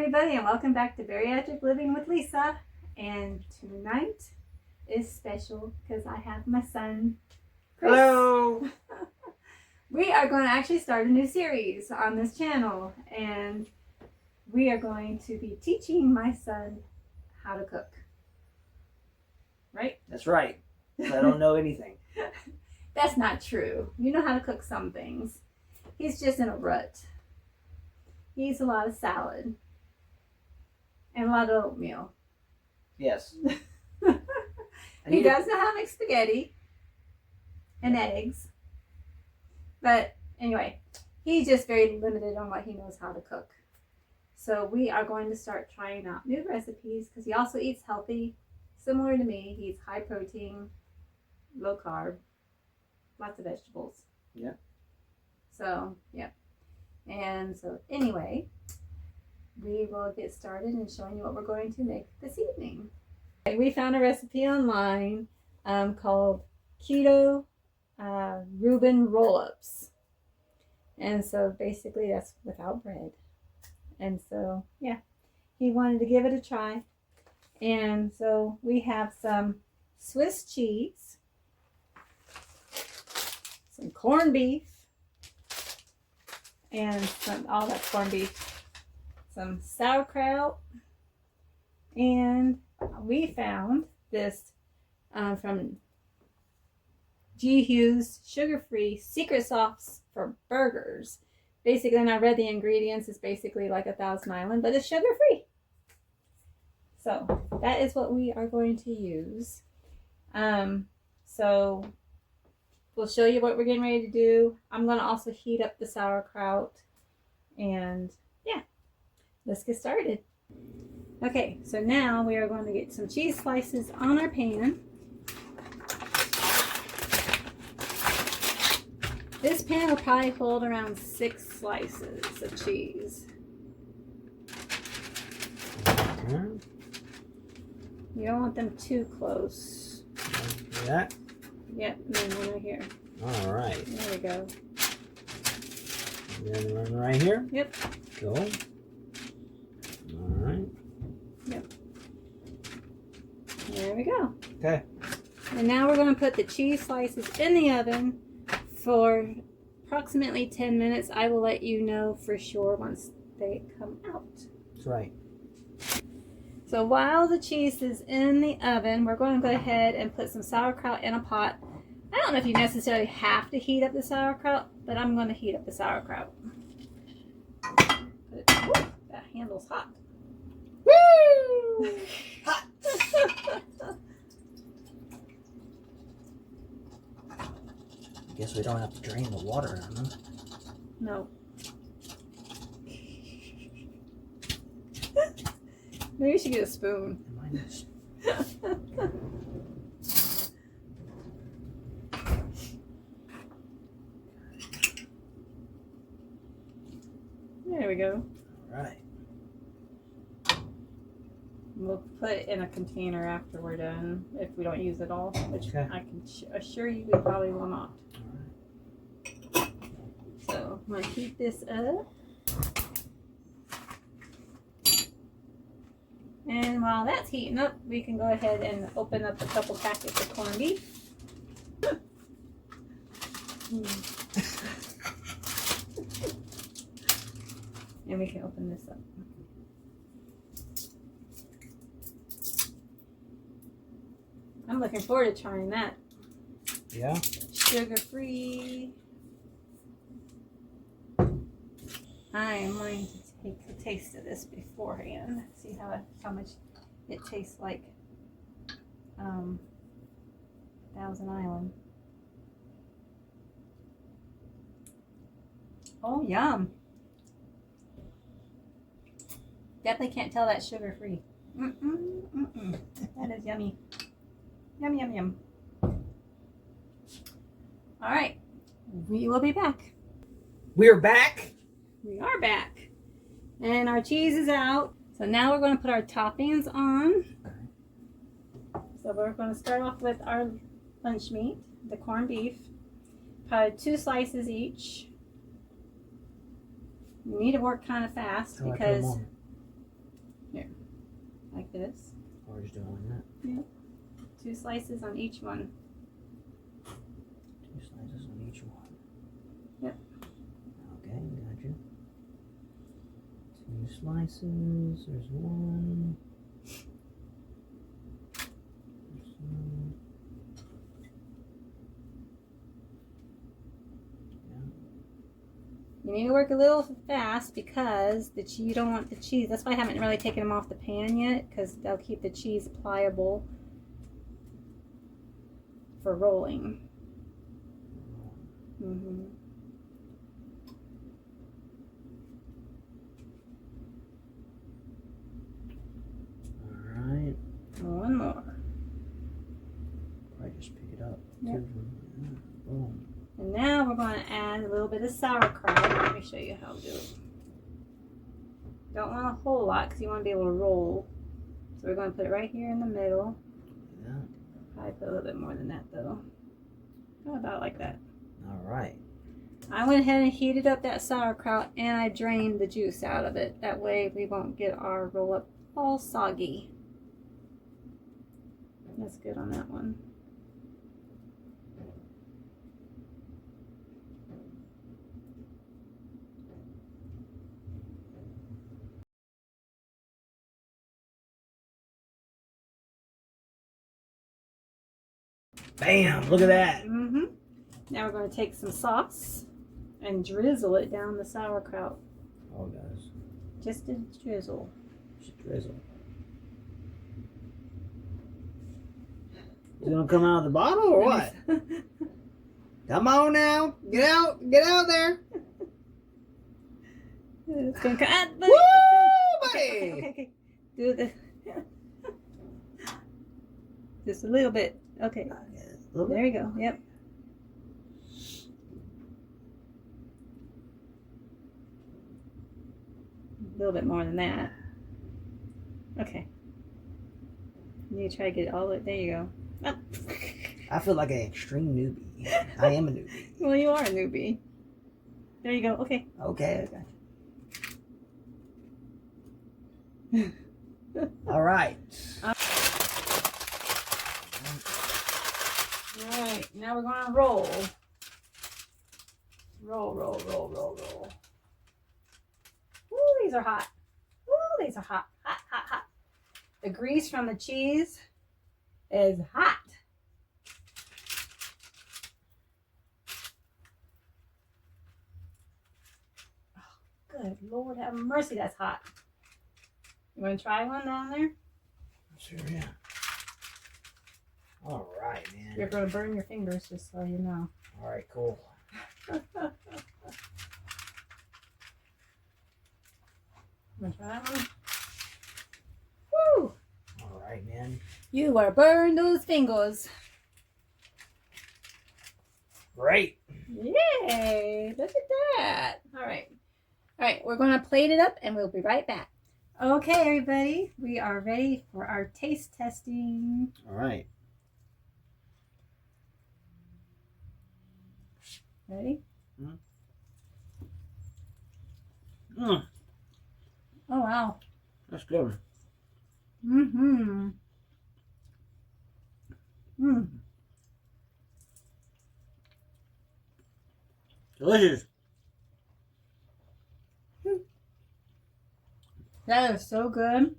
everybody, and welcome back to Bariatric Living with Lisa. And tonight is special because I have my son, Chris. Hello! We are going to actually start a new series on this channel, and we are going to be teaching my son how to cook. Right? That's right. I don't know anything. That's not true. You know how to cook some things. He's just in a rut. He eats a lot of salad and a lot of oatmeal. Yes. He does know how to make spaghetti and eggs. But anyway, he's just very limited on what he knows how to cook. So we are going to start trying out new recipes because he also eats healthy, similar to me. He eats high protein, low carb, lots of vegetables. Yeah. So, yeah. And so anyway, we will get started in showing you what we're going to make this evening. We found a recipe online called Keto Reuben Roll-Ups. And so basically that's without bread. And so, yeah, he wanted to give it a try. And so we have some Swiss cheese, some corned beef, and all that corned beef, some sauerkraut, and we found this from Hughes sugar-free secret sauce for burgers. Basically, and I read the ingredients, it's basically like 1,000 Island, but it's sugar-free. So that is what we are going to use. So we'll show you what we're getting ready to do. I'm going to also heat up the sauerkraut. And yeah, let's get started. Okay, so now we are going to get some cheese slices on our pan. This pan will probably hold around 6 slices of cheese. Okay. You don't want them too close. Like that? Yep, and then one right here. All right. There we go. And then one right here? Yep. Cool. All right. Yep. There we go. Okay. And now we're going to put the cheese slices in the oven for approximately 10 minutes. I will let you know for sure once they come out. That's right. So while the cheese is in the oven, we're going to go ahead and put some sauerkraut in a pot. I don't know if you necessarily have to heat up the sauerkraut, but I'm going to heat up the sauerkraut. Ooh, that handle's hot. Woo! Hot! I guess we don't have to drain the water on them. No. Maybe you should get a spoon. Mine is. There we go. All right. We'll put it in a container after we're done if we don't use it all, which Okay. I can assure you we probably will not. All right. So I'm going to heat this up. And while that's heating up, we can go ahead and open up a couple packets of corned beef. And we can open this up. I'm looking forward to trying that. Yeah? Sugar-free. I am going to take a taste of this beforehand. See how much it tastes like Thousand Island. Oh, yum. Definitely can't tell that's sugar-free. That is yummy. Yum, yum, yum. All right. We will be back. We're back. We are back. And our cheese is out. So now we're going to put our toppings on. So we're going to start off with our lunch meat, the corned beef. Probably 2 slices each. You need to work kind of fast because Here, like this. Or just doing like that? Yeah. 2 slices on each one. 2 slices on each one. Yep. Okay, gotcha. 2 slices. There's 1. There's 1. You need to work a little fast because you don't want the cheese. That's why I haven't really taken them off the pan yet, because they'll keep the cheese pliable for rolling. Mm-hmm. Alright. 1 more. Probably just pick it up. Yep. 2. Boom. And now we're going to add a little bit of sauerkraut. Let me show you how to do it. Don't want a whole lot because you want to be able to roll. So we're going to put it right here in the middle. Yeah. Probably put a little bit more than that though. How about like that? Alright. I went ahead and heated up that sauerkraut and I drained the juice out of it. That way we won't get our roll up all soggy. That's good on that one. Bam! Look at that! Mm-hmm. Now we're going to take some sauce and drizzle it down the sauerkraut. Oh, guys. Just a drizzle. Just drizzle. Is it gonna come out of the bottle or what? Come on now. Get out there. It's going to come. Woo, Okay. Do this. Just a little bit. Okay. There you go. Yep. A little bit more than that. Okay. You try to get it all the way. There you go. Oh. I feel like an extreme newbie. I am a newbie. Well, you are a newbie. There you go. Okay. Okay. All right. All right. Now we're going to roll. Roll. Woo, these are hot. Woo, these are hot. Hot. The grease from the cheese is hot. Oh, good Lord, have mercy, that's hot. You want to try one down there? Sure, yeah. All right, man. You're going to burn your fingers, just so you know. All right, cool. Want to try that one? Woo! All right, man. You are burn those fingers. Great. Yay! Look at that. All right, we're going to plate it up and we'll be right back. Okay, everybody, we are ready for our taste testing. All right. Ready? Mm. Oh, wow. That's good. Mm-hmm. Mm. Delicious. That is so good.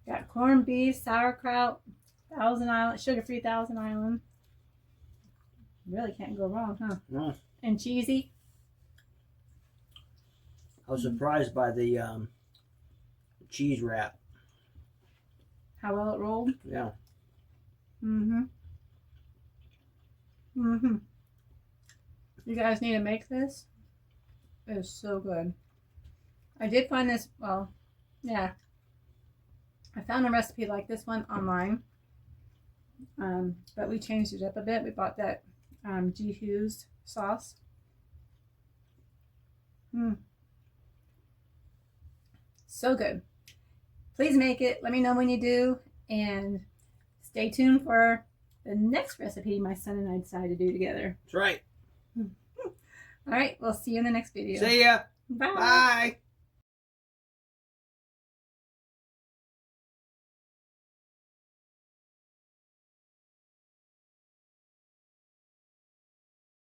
Got corned beef, sauerkraut, Thousand Island, sugar-free Thousand Island. Really can't go wrong, huh? No. And cheesy. I was surprised by the cheese wrap. How well it rolled. Yeah. Mm-hmm. Mm-hmm. You guys need to make this. It is so good. I did find this, well, yeah. I found a recipe like this one online. But we changed it up a bit. We bought that Hughes sauce. So good. Please make it. Let me know when you do. And stay tuned for the next recipe my son and I decided to do together. That's right. All right. We'll see you in the next video. See ya. Bye. Bye.